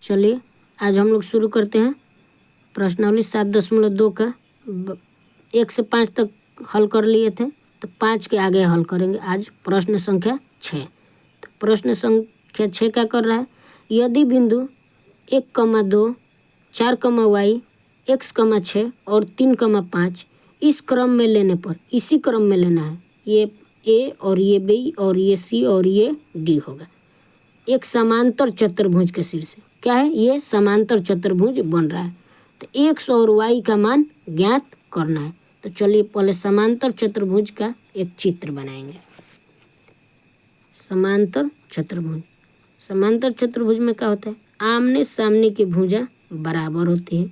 चलिए आज हम लोग शुरू करते हैं प्रश्नावली 7.2 का 1 से 5 तक हल कर लिए थे, तो 5 के आगे हल करेंगे आज प्रश्न संख्या 6। तो प्रश्न संख्या 6 क्या कर रहा है, यदि बिंदु 1,2 4,y x, 6 और 3,5 इस क्रम में लेने पर, इसी क्रम में लेना है, ये ए और ये बी और ये सी और ये डी होगा। एक समांतर चतुर्भुज के शीर्ष क्या है, ये समांतर चतुर्भुज बन रहा है, तो x और y का मान ज्ञात करना है। तो चलिए पहले समांतर चतुर्भुज का एक चित्र बनाएंगे। समांतर चतुर्भुज, समांतर चतुर्भुज में क्या होता है, आमने सामने की भुजा बराबर होती है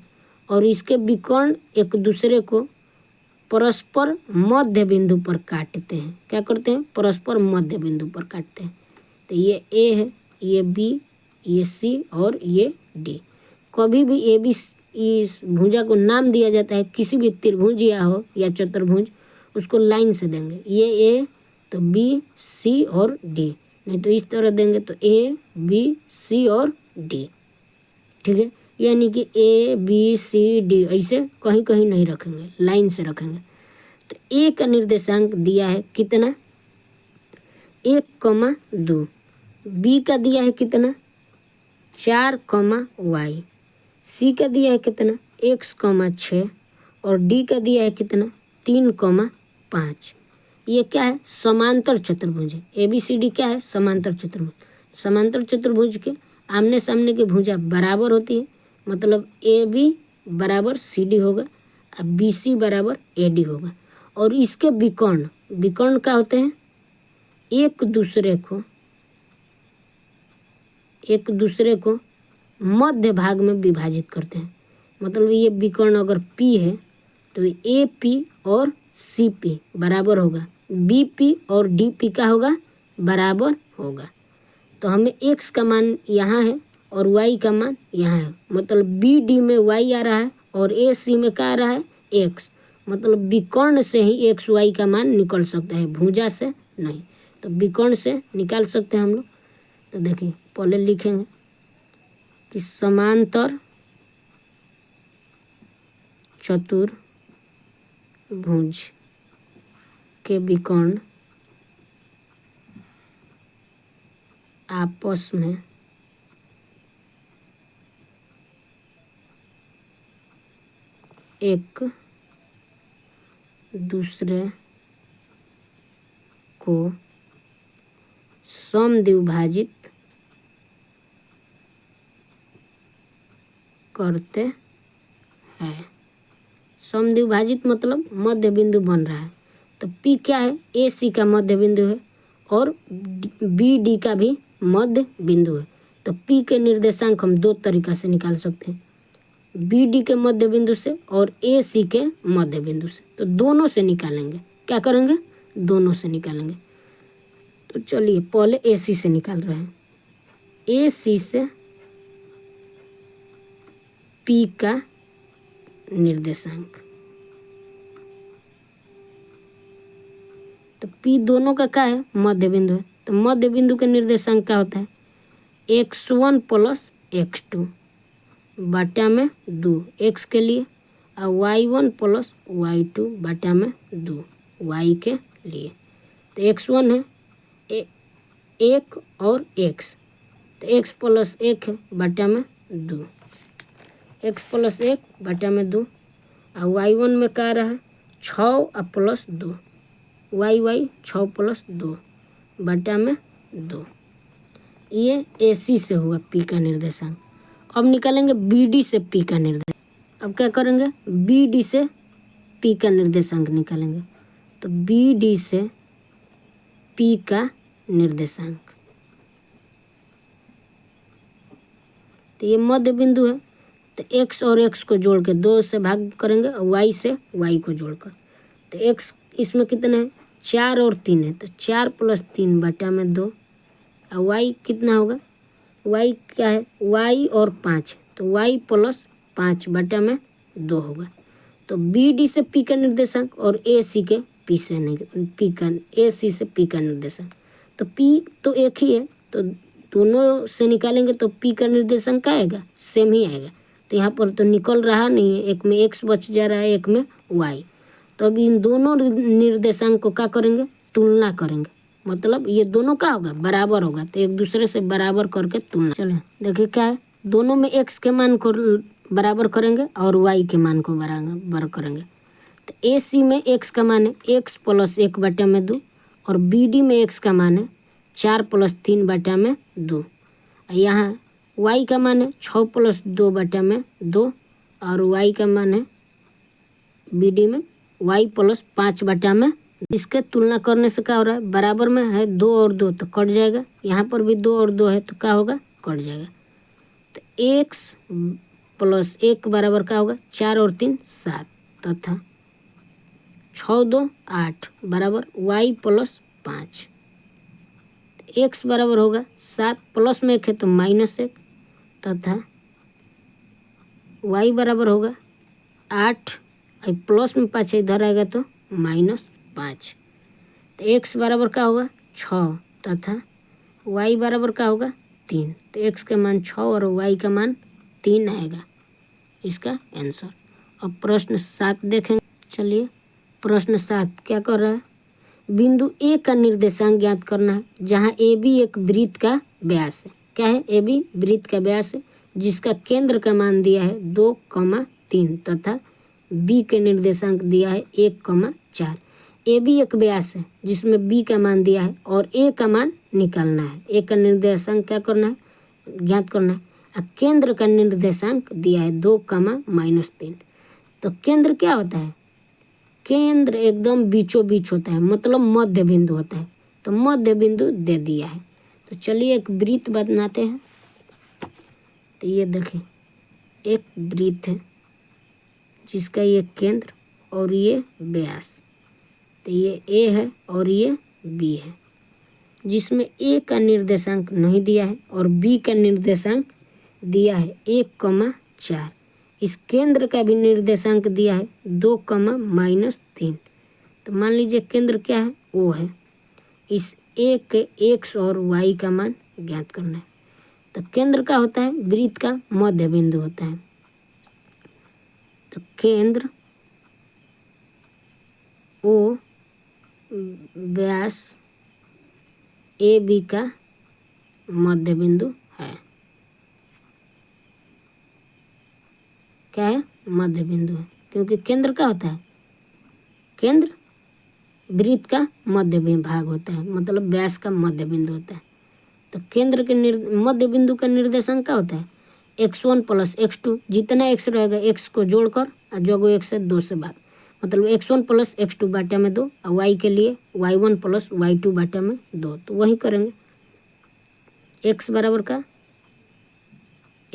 और इसके विकर्ण एक दूसरे को परस्पर मध्य बिंदु पर काटते हैं। क्या करते हैं, परस्पर मध्य बिंदु पर काटते हैं। तो ये ए है, ये बी, ये सी और ये डी। कभी भी ए बी इस भुजा को नाम दिया जाता है, किसी भी त्रिभुज या हो या चतुर्भुज, उसको लाइन से देंगे, ये ए तो बी सी और डी, नहीं तो इस तरह देंगे तो ए बी सी और डी। ठीक है, यानी कि ए बी सी डी ऐसे कहीं कहीं नहीं रखेंगे, लाइन से रखेंगे। तो ए का निर्देशांक दिया है कितना, 1,2, बी का दिया है कितना 4,y, सी का दिया है कितना x, 6 और डी का दिया है कितना 3,5। ये क्या है, समांतर चतुर्भुज है। ए बी सी डी क्या है, समांतर चतुर्भुज। समांतर चतुर्भुज के आमने सामने की भुजा बराबर होती है, मतलब ए बी बराबर सी डी होगा और बी सी बराबर ए डी होगा। और इसके विकर्ण, विकर्ण क्या होते हैं, एक दूसरे को मध्य भाग में विभाजित करते हैं। मतलब ये विकर्ण अगर P है तो ए पी और सी पी बराबर होगा, बी पी और डी पी का होगा बराबर होगा। तो हमें x का मान यहाँ है और y का मान यहाँ है, मतलब बी डी में y आ रहा है और ए सी में क्या आ रहा है x, मतलब विकर्ण से ही x y का मान निकल सकता है, भुजा से नहीं। तो विकर्ण से निकाल सकते हैं हम लोग। तो देखिए पहले लिखेंगे कि समांतर चतुर्भुज के विकर्ण आपस में एक दूसरे को समद्विभाजित करते हैं। समद्विभाजित मतलब मध्य बिंदु बन रहा है। तो P क्या है, ए सी का मध्य बिंदु है और बी डी का भी मध्य बिंदु है। तो P के निर्देशांक हम दो तरीका से निकाल सकते हैं, बी डी के मध्य बिंदु से और ए सी के मध्य बिंदु से। तो दोनों से निकालेंगे, क्या करेंगे, दोनों से निकालेंगे। तो चलिए पहले ए सी से निकाल रहे हैं। ए सी से P का निर्देशांक, तो P दोनों का क्या है, मध्य बिंदु है। तो मध्य बिंदु का निर्देशांक क्या होता है, x1 + x2 बटा में 2 x के लिए और y1 + y2 बटा में 2 y के लिए। तो x1 है 1 और x, तो x + 1 है बटा में 2, x + 1 बटा में 2 और y1 में क्या रहा है 6 और +2, y 6 + 2 बटा में 2। ये AC से हुआ P का निर्देशांक। अब निकालेंगे BD से P का निर्देशांक। अब क्या करेंगे, BD से P का निर्देशांक निकालेंगे। तो BD से P का निर्देशांक, तो ये मध्य बिंदु है, तो x और x को जोड़ के 2 से भाग करेंगे और y से y को जोड़कर। तो x इसमें कितना है 4 और 3 है, तो 4 + 3 बटा में 2 और y कितना होगा, y क्या है y और 5, तो y + 5 बटा में 2 होगा। तो BD से P का निर्देशांक और AC के P से AC से P का निर्देशांक, तो P तो एक ही है, तो दोनों से निकालेंगे तो पी का निर्देशांक क्या आएगा, सेम ही आएगा। तो यहाँ पर तो निकल रहा नहीं है, एक में एक्स बच जा रहा है, एक में वाई। तो अब इन दोनों निर्देशांक को क्या करेंगे, तुलना करेंगे, मतलब ये दोनों क्या होगा, बराबर होगा। तो एक दूसरे से बराबर करके तुलना। चलिए देखिए क्या है, दोनों में एक्स के मान को बराबर करेंगे और वाई के मान को बराबर करेंगे। तो ए सी में एक्स का मान है एक्स प्लस 1/2 और बी डी में एक्स का मान है 4 + 3/2। यहाँ वाई का मान है 6 + 2/2 और वाई का मान है बी डी में वाई + 5/2। इसके तुलना करने से क्या हो रहा है, बराबर में है 2 और 2 तो कट जाएगा, यहाँ पर भी 2 और 2 है तो क्या होगा, कट जाएगा। तो x + 1 बराबर क्या होगा, 4 और 3 7 तथा 6 2 8 बराबर y + 5। x बराबर होगा 7 प्लस में 1 है तो -1 तथा y बराबर होगा 8 और प्लस में 5 इधर आएगा तो -5। तो x बराबर क्या होगा 6 तथा y बराबर क्या होगा 3। तो x का मान 6 और y का मान 3 आएगा इसका आंसर। अब प्रश्न 7 देखेंगे। चलिए प्रश्न 7 क्या कर रहा है, बिंदु ए का निर्देशांक ज्ञात करना है, जहाँ ए बी एक वृत्त का व्यास है। क्या है, ए बी वृत्त का व्यास है जिसका केंद्र का मान दिया है 2,3 तथा बी के निर्देशांक दिया है 1,4। ए बी एक व्यास है जिसमें बी का मान दिया है और ए का मान निकालना है। ए का निर्देशांक क्या करना है, ज्ञात करना है। और केंद्र का निर्देशांक दिया है 2,-3। तो केंद्र क्या होता है, केंद्र एकदम बीचों बीच होता है, मतलब मध्य बिंदु होता है। तो मध्य बिंदु दे दिया है। तो चलिए एक वृत्त बनाते हैं। तो ये देखिए एक वृत्त है जिसका ये केंद्र और ये व्यास। तो ये ए है और ये बी है, जिसमें ए का निर्देशांक नहीं दिया है और बी का निर्देशांक दिया है 1,4। इस केंद्र का भी निर्देशांक दिया है 2,-3। तो मान लीजिए केंद्र क्या है, ओ है। इस ए के एक्स और वाई का मान ज्ञात करना है। तो केंद्र का होता है वृत्त का मध्य बिंदु होता है। तो केंद्र ओ व्यास ए बी का मध्य बिंदु है। क्या है, मध्य बिंदु है, क्योंकि केंद्र का होता है, केंद्र वृत्त का मध्य भाग होता है, मतलब व्यास का मध्य बिंदु होता है। तो केंद्र के मध्य बिंदु का निर्देशांक क्या होता है, x1 + x2। जितना x रहेगा x को जोड़कर और जो x है 2 से भाग, मतलब x1 + x2/2 और y के लिए y1 + y2/2। तो वही करेंगे, x बराबर का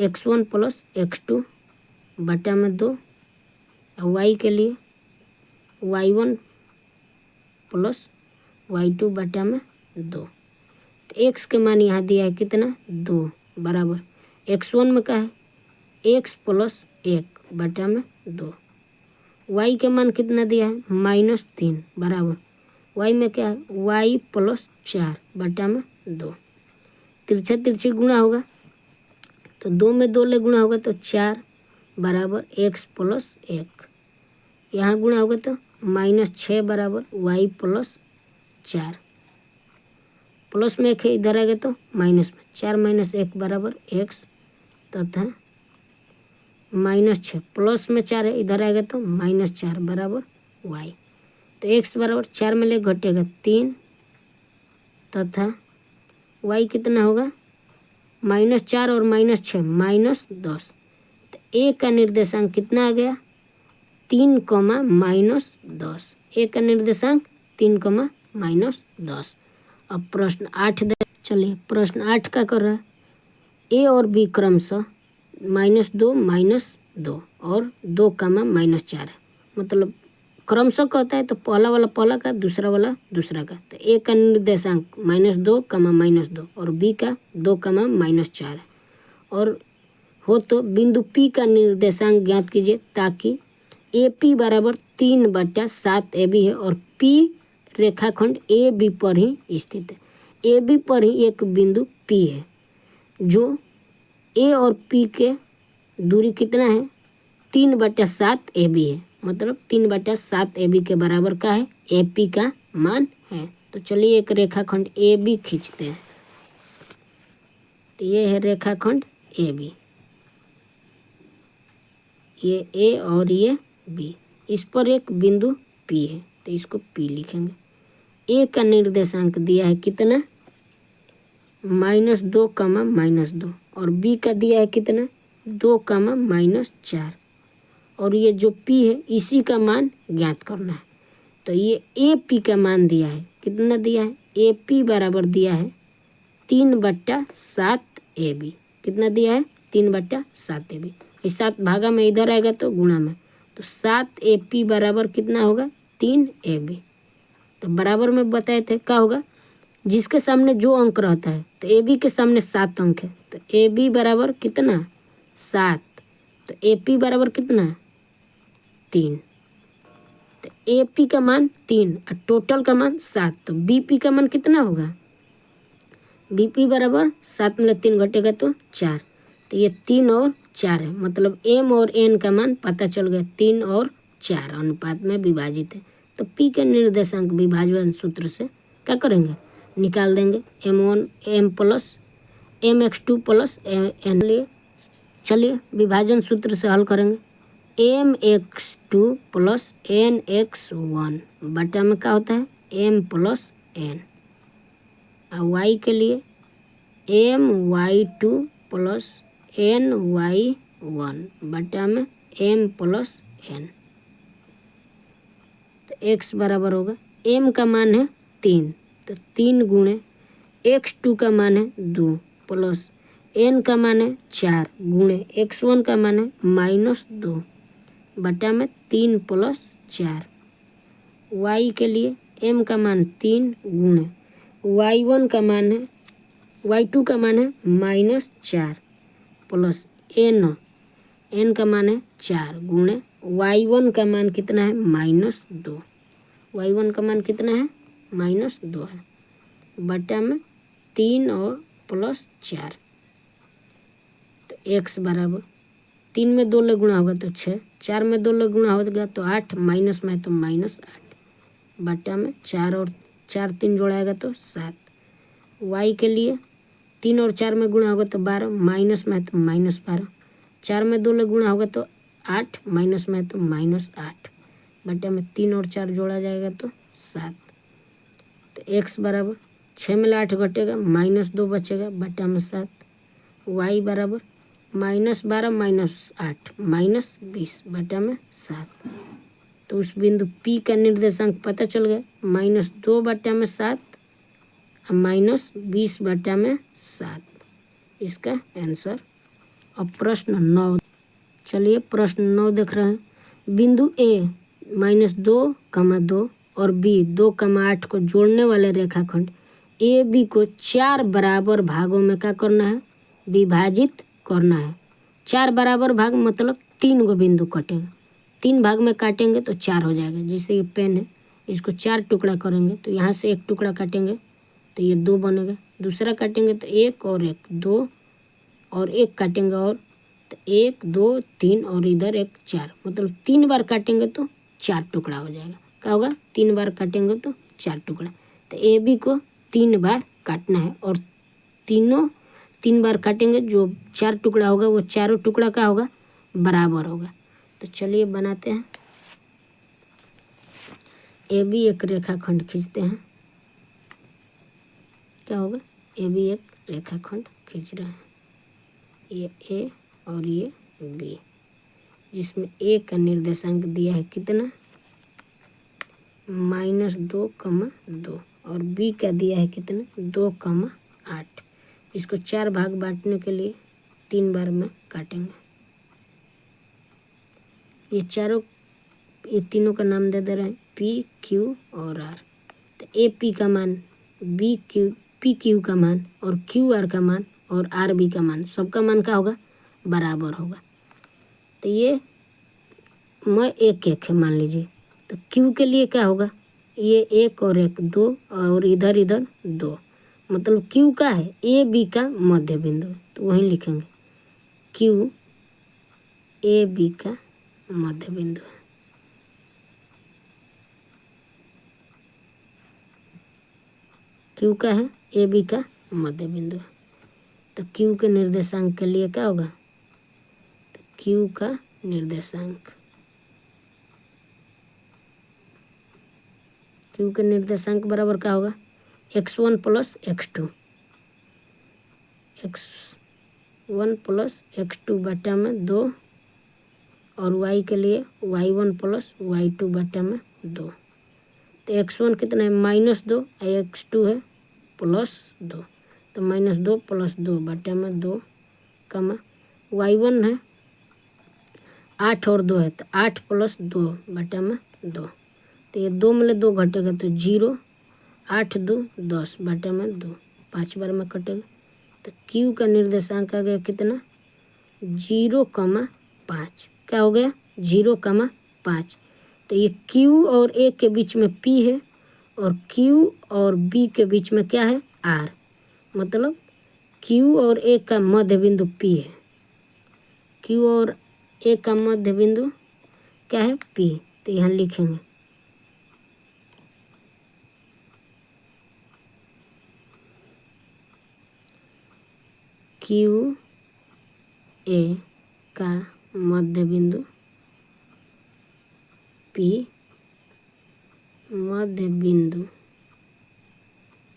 x1 + x2/2 और y के लिए y1 + y2/2। तो x के मान यहाँ दिया है कितना, 2 बराबर x1 में क्या है x + 1/2। y के मान कितना दिया है -3 बराबर y में क्या है y + 4/2। तिरछा तिरछी गुणा होगा तो 2 में 2 ले गुणा होगा तो 4 बराबर x + 1। यहाँ गुणा होगा तो -6 बराबर y + 4। प्लस में 1 है इधर आएगा तो माइनस में 4 - 1 बराबर x तथा -6 प्लस में 4 है इधर आएगा तो -4 बराबर y। तो x बराबर 4 में ले घटेगा 3 तथा y कितना होगा -4 और -6 -10। तो a का निर्देशांक कितना आ गया 3,-10। a का निर्देशांक 3,-10। अब प्रश्न 8 चलिए प्रश्न 8 का कर रहा है, ए और बी क्रमशः -2 -2 और 2,-4 है, मतलब क्रमशः कहता है तो पहला वाला पहला का, दूसरा वाला दूसरा का। तो ए का निर्देशांक -2, -2 और बी का 2,-4 है। और हो तो बिंदु पी का निर्देशांक ज्ञात कीजिए, ताकि ए पी बराबर 3/7 ए बी है और पी रेखाखंड ए बी पर ही स्थित है। ए बी पर ही एक बिंदु पी है। जो ए और पी के दूरी कितना है 3/7 AB है, मतलब 3/7 AB के बराबर का है AP का मान है। तो चलिए एक रेखाखंड AB खींचते हैं। तो ये है रेखाखंड AB, ये A और ये B, इस पर एक बिंदु P है तो इसको P लिखेंगे। A का निर्देशांक दिया है कितना -2, -2 और B का दिया है कितना 2, -4 और ये जो P है इसी का मान ज्ञात करना है। तो ये AP का मान दिया है, कितना दिया है AP बराबर दिया है 3/7 AB, कितना दिया है 3/7 AB। इस 7 भागा में इधर आएगा तो गुणा में, तो 7 AP बराबर कितना होगा 3 AB। तो बराबर में बताए थे क्या होगा, जिसके सामने जो अंक रहता है तो AB के सामने 7 अंक है तो AB बराबर कितना 7, तो AP बराबर कितना 3, तो AP का मान 3 और टोटल का मान 7, तो BP का मान कितना होगा BP बराबर 7 में 3 घटेगा तो 4, तो ये 3 और 4 है, मतलब M और N का मान पता चल गया 3 और 4 अनुपात में विभाजित है। तो P के निर्देशांक विभाजन सूत्र से क्या करेंगे निकाल देंगे M1 M plus MX2 plus N लिए। चलिए विभाजन सूत्र से हल करेंगे MX2 प्लस NX1 बटा में क्या होता है M प्लस N, और Y के लिए MY2 प्लस NY1 बटा में M प्लस N। तो X बराबर होगा M का मान है 3 तो 3 गुणे X2 का मान है 2 प्लस N का मान है 4 गुणे X1 का मान है -2 बटा में 3 प्लस 4। Y के लिए M का मान 3 गुणे Y1 का मान है Y2 का मान है -4 प्लस N का मान है 4 गुणे Y1 का मान कितना है -2, Y1 का मान कितना है -2 है बटा में 3 और प्लस 4। तो X बराबर 3 में 2 ले गुणा होगा तो 6, 4 में 2 ले गुणा होगा तो 8, माइनस में तो -8 बटा में 4 और 4 3 जोड़ाएगा तो 7। Y के लिए 3 और 4 में गुणा होगा तो 12, माइनस में तो -12, 4 में 2 ले गुणा होगा तो 8, माइनस में तो -8 बटा में 3 और 4 जोड़ा जाएगा तो 7। तो X बराबर 6 में 8 घटेगा -2 बचेगा बटा में 7। Y बराबर -12 -8 -20 बटा में 7। तो उस बिंदु P का निर्देशांक पता चल गया -2 बटा में 7 और -20 बटा में 7 इसका आंसर। अब प्रश्न 9, चलिए प्रश्न 9 देख रहे हैं। बिंदु A -2, 2 और B 2, 8 को जोड़ने वाले रेखाखंड AB को 4 बराबर भागों में क्या करना है विभाजित करना है। 4 बराबर भाग मतलब 3 गो बिंदु कटेगा, 3 भाग में काटेंगे तो 4 हो जाएगा। जैसे ये पेन है इसको 4 टुकड़ा करेंगे तो यहाँ से एक टुकड़ा काटेंगे तो ये 2 बनेगा, दूसरा काटेंगे तो 1 और 1 2 और 1 काटेंगे और तो 1 2 3 और इधर 1 4, मतलब 3 बार काटेंगे तो 4 टुकड़ा हो जाएगा। क्या होगा 3 बार काटेंगे तो 4 टुकड़ा। तो AB को 3 बार काटना है और तीनों 3 बार काटेंगे, जो 4 टुकड़ा होगा वो चारों टुकड़ा का होगा बराबर होगा। तो चलिए बनाते हैं। AB एक रेखाखंड खींचते हैं। क्या होगा AB एक रेखाखंड खींच रहे हैं, ये A और ये B, जिसमें A का निर्देशांक दिया है कितना -2, 2 और B का दिया है कितना 2, 8। इसको 4 भाग बांटने के लिए 3 बार में काटेंगे। ये तीनों का नाम दे रहे हैं P, Q और R। तो AP का मान PQ का मान और QR का मान और RB का मान, सबका मान क्या होगा बराबर होगा। तो ये मैं 1 1 है मान लीजिए। तो Q के लिए क्या होगा ये 1 और 1 2 और इधर 2, मतलब क्यू का है, ए बी का मध्य बिंदु है, तो वहीं लिखेंगे क्यू ए बी का मध्य बिंदु है। क्यू का है, ए बी का मध्य बिंदु है। तो क्यू के निर्देशांक के लिए क्या होगा, तो क्यू का निर्देशांक, क्यू के निर्देशांक बराबर क्या होगा, x1 plus x2, x1 plus x2 बटा में 2 और y के लिए y1 प्लस y2 बटा में 2। तो x1 कितना है -2 और x2 है +2, तो -2 + 2 बटा में 2 कमा y1 है 8 और 2 है, तो 8 + 2 बटा में 2, तो ये 2 में 2 घटेगा तो 0, 8 2 10 बटा में 2, 5 बार में कटेगा। तो क्यू का निर्देशांक आ गया कितना, 0,5। क्या हो गया, 0,5। तो ये क्यू और ए के बीच में पी है और क्यू और बी के बीच में क्या है, आर, मतलब क्यू और ए का मध्य बिंदु पी है। क्यू और ए का मध्य बिंदु क्या है, पी। तो यहाँ लिखेंगे क्यू ए का मध्य बिंदु पी, मध्य बिंदु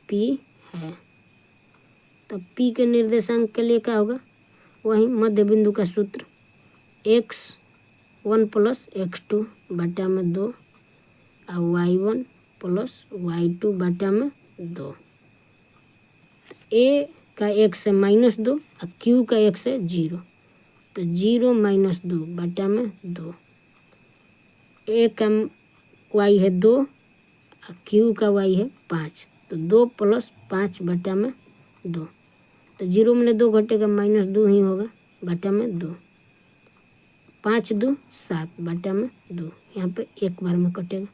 पी है। तो पी के निर्देशांक के लिए क्या होगा, वही मध्य बिंदु का सूत्र, x1 प्लस x2 बटा में 2 और y1 प्लस y2 बटा में 2। ए का x है -2 और क्यू का x है 0, तो 0 - 2 बटा में 2। ए का y है 2 और क्यू का y है 5, तो 2 + 5 बटा में 2, तो 0 में 2 घटेगा -2 ही होगा बटा में 2, 5 2 7 बटा में 2, यहाँ पे एक बार में कटेगा।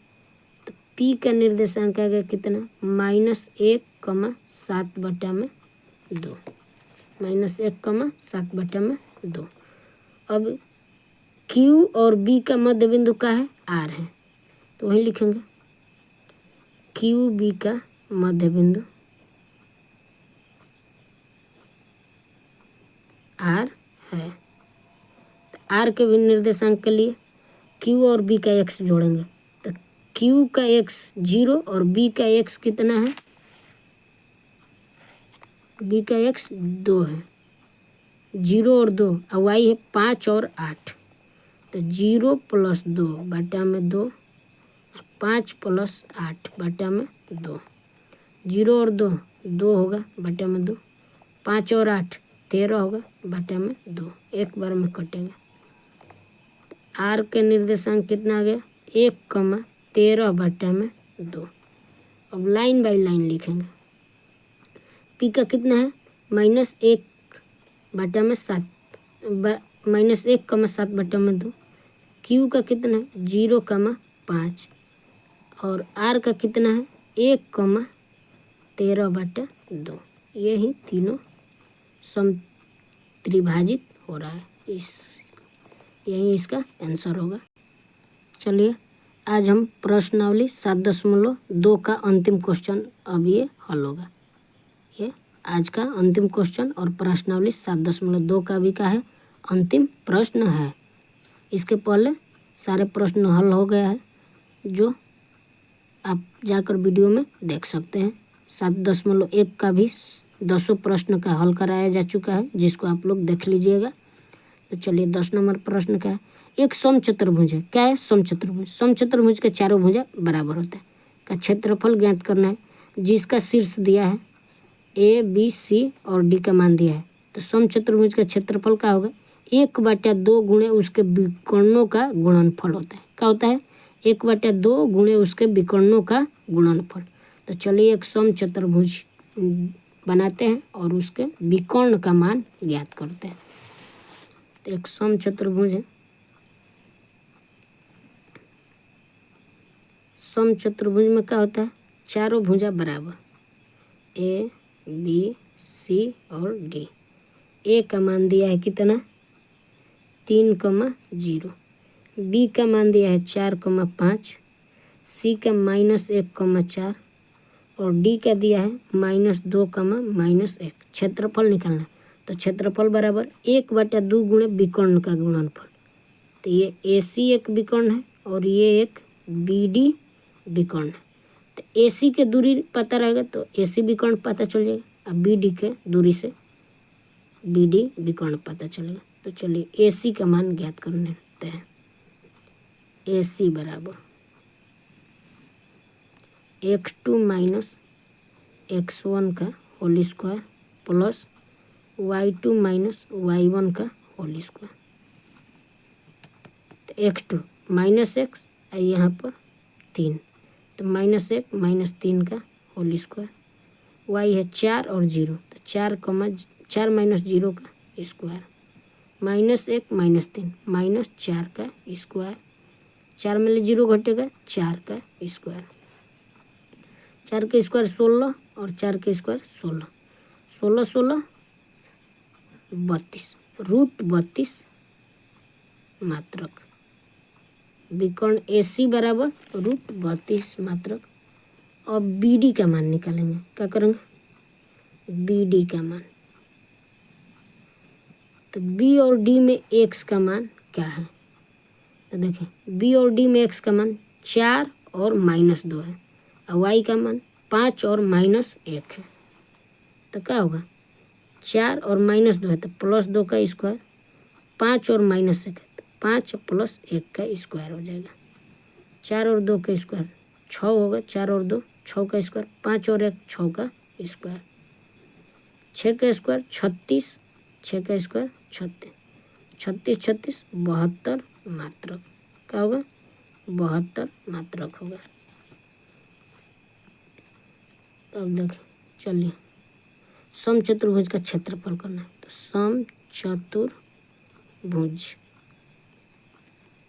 तो पी का निर्देशांक आ गया कितना, -1,7 बटा में 2, -1,7 बटा में 2। अब क्यू और बी का मध्य बिंदु का है, आर है, तो वही लिखेंगे क्यू बी का मध्य बिंदु आर है। तो आर के भी निर्देशांक के लिए क्यू और बी का एक्स जोड़ेंगे, तो क्यू का एक्स 0 और बी का एक्स कितना है, बी का एक्स 2 है, 0 और 2 और वाई है 5 और 8, तो 0 + 2 बटा में 2, 5 + 8 बटा में 2, 0 और 2 2 होगा बटा में 2, 5 और 8 13 होगा बटा में 2, एक बार में कटेगा। आर के निर्देशांक कितना आ गया, 1,13 बटा में 2। अब लाइन बाय लाइन लिखेंगे, पी का कितना है -1 बटा में 7 -1,7 बटा में 2, क्यू का कितना है 0,5 और आर का कितना है 1,13 बटा 2। यही तीनों समत्रिभाजित हो रहा है, यही इसका आंसर होगा। चलिए आज हम प्रश्नावली 7.2 का अंतिम क्वेश्चन अब ये हल होगा। ये आज का अंतिम क्वेश्चन और प्रश्नावली 7.2 का भी का है अंतिम प्रश्न है। इसके पहले सारे प्रश्न हल हो गया है, जो आप जाकर वीडियो में देख सकते हैं। 7.1 का भी 10 प्रश्न का हल कराया जा चुका है, जिसको आप लोग देख लीजिएगा। तो चलिए 10 नंबर प्रश्न का है, एक समचतुर्भुज है। क्या है समचतुर्भुज, समचतुर्भुज के चारों भुजा बराबर होता है का क्षेत्रफल ज्ञात करना है, जिसका शीर्ष दिया है ए बी सी और डी का मान दिया है। तो समचतुर्भुज का क्षेत्रफल क्या होगा, 1/2 गुणे उसके विकर्णों का गुणनफल होता है। क्या होता है, 1/2 गुणे उसके विकर्णों का गुणनफल। तो चलिए एक समचतुर्भुज बनाते हैं और उसके विकर्ण का मान ज्ञात करते हैं। तो एक समचतुर्भुज है, समचतुर्भुज में क्या होता है, चारों भुजा बराबर, ए बी, सी और डी। ए का मान दिया है कितना 3,0, बी का मान दिया है 4,5, सी का -1,4 और डी का दिया है -2,-1। क्षेत्रफल निकालना, तो क्षेत्रफल बराबर 1/2 गुणे विकर्ण का गुणनफल। तो ये AC एक विकर्ण है और ये एक BD विकर्ण है। तो AC के दूरी पता रहेगा तो AC विकर्ण पता चल जाएगा, अब BD के दूरी से BD विकर्ण पता चलेगा। तो चलिए AC का मान ज्ञात करते हैं। AC बराबर x2 - x1 का whole square plus y2 - y1 का होल स्क्वायर। तो x2 -x और यहाँ पर 3, तो -1 - 3 का होल स्क्वायर। y है 4 और 0, तो 4 - 0 का स्क्वायर, -1 - 3 -4 का स्क्वायर। 4 में 0 घटेगा 4 का स्क्वायर। 4 का स्क्वायर 16 और 4 का स्क्वायर 16, 16 16 32, √32 मात्रक। विकर्ण AC बराबर √32 मात्रक। अब BD का मान निकालेंगे, क्या करेंगे BD का मान। तो B और D में x का मान क्या है, तो देखिए B और D में x का मान 4 और -2 है और y का मान 5 और -1 है। तो क्या होगा 4 और -2 है तो +2 का स्क्वायर, 5 और -1 है तो 5 + 1 का स्क्वायर हो जाएगा। 4 और 2 का स्क्वायर 6 होगा, 4 और 2 6 का स्क्वायर, 5 और 1 6 का स्क्वायर, 6 का स्क्वायर 36, 6 का स्क्वायर 36, 36 36 72 मात्रक। क्या होगा 72 मात्रक होगा। तो अब देखिए चलिए समचतुर्भुज का क्षेत्रफल करना है। तो समचतुर्भुज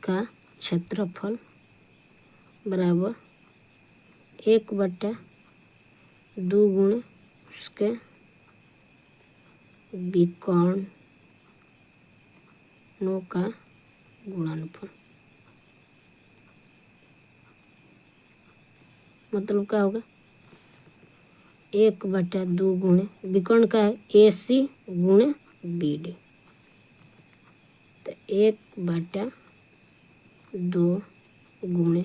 का क्षेत्रफल बराबर 1/2 गुणे उसके विकर्णों का गुणनफल। मतलब क्या होगा 1/2 गुणे विकर्ण का है AC गुणे BD, तो 1/2 गुणे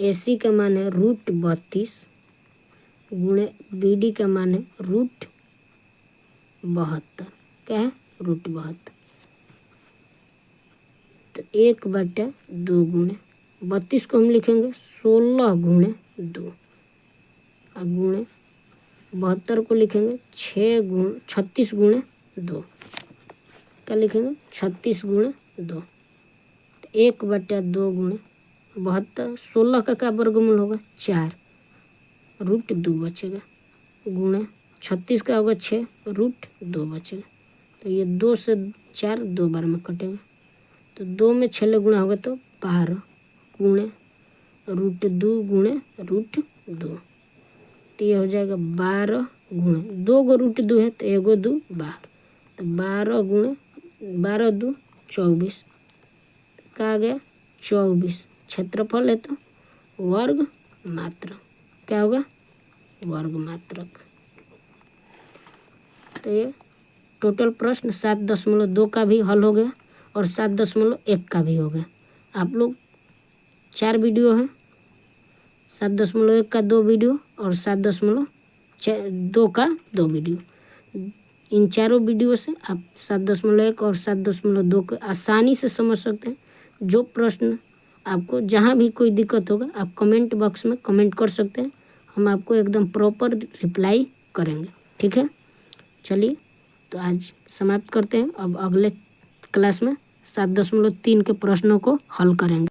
AC का मान है √32 गुणे BD का मान है √72। क्या है √72। तो 1/2 गुणे 32 को हम लिखेंगे 16 गुणे 2 और गुणे 72 को लिखेंगे 36 गुणे 2। क्या लिखेंगे 36 गुणे 2। तो 1/2 गुणे 72, 16 का क्या वर्गमूल होगा 4, √2 बचेगा, गुणे 36 का होगा 6, √2 बचेगा। तो ये 2 से 4 2 बार में कटेगा, तो 2 में 6 गुणा होगा तो 12 गुणे √2 गुणे √2। तो ये हो जाएगा 12 गुणे 2 गो √2 है तो 1 2 12, तो 12 गुणे 12 2 24। क्या आ गया 24। क्षेत्रफल है तो वर्ग मात्रक। क्या होगा वर्ग मात्रक। तो ये टोटल प्रश्न 7.2 का भी हल हो गया और 7.1 का भी हो गया। आप लोग 4 वीडियो है, 7.1 का 2 वीडियो और 7.2 का 2 वीडियो। इन चारों वीडियो से आप 7.1 और 7.2 को आसानी से समझ सकते हैं। जो प्रश्न आपको जहाँ भी कोई दिक्कत होगा आप कमेंट बॉक्स में कमेंट कर सकते हैं, हम आपको एकदम प्रॉपर रिप्लाई करेंगे। ठीक है, चलिए तो आज समाप्त करते हैं। अब अगले क्लास में 7.3 के प्रश्नों को हल करेंगे।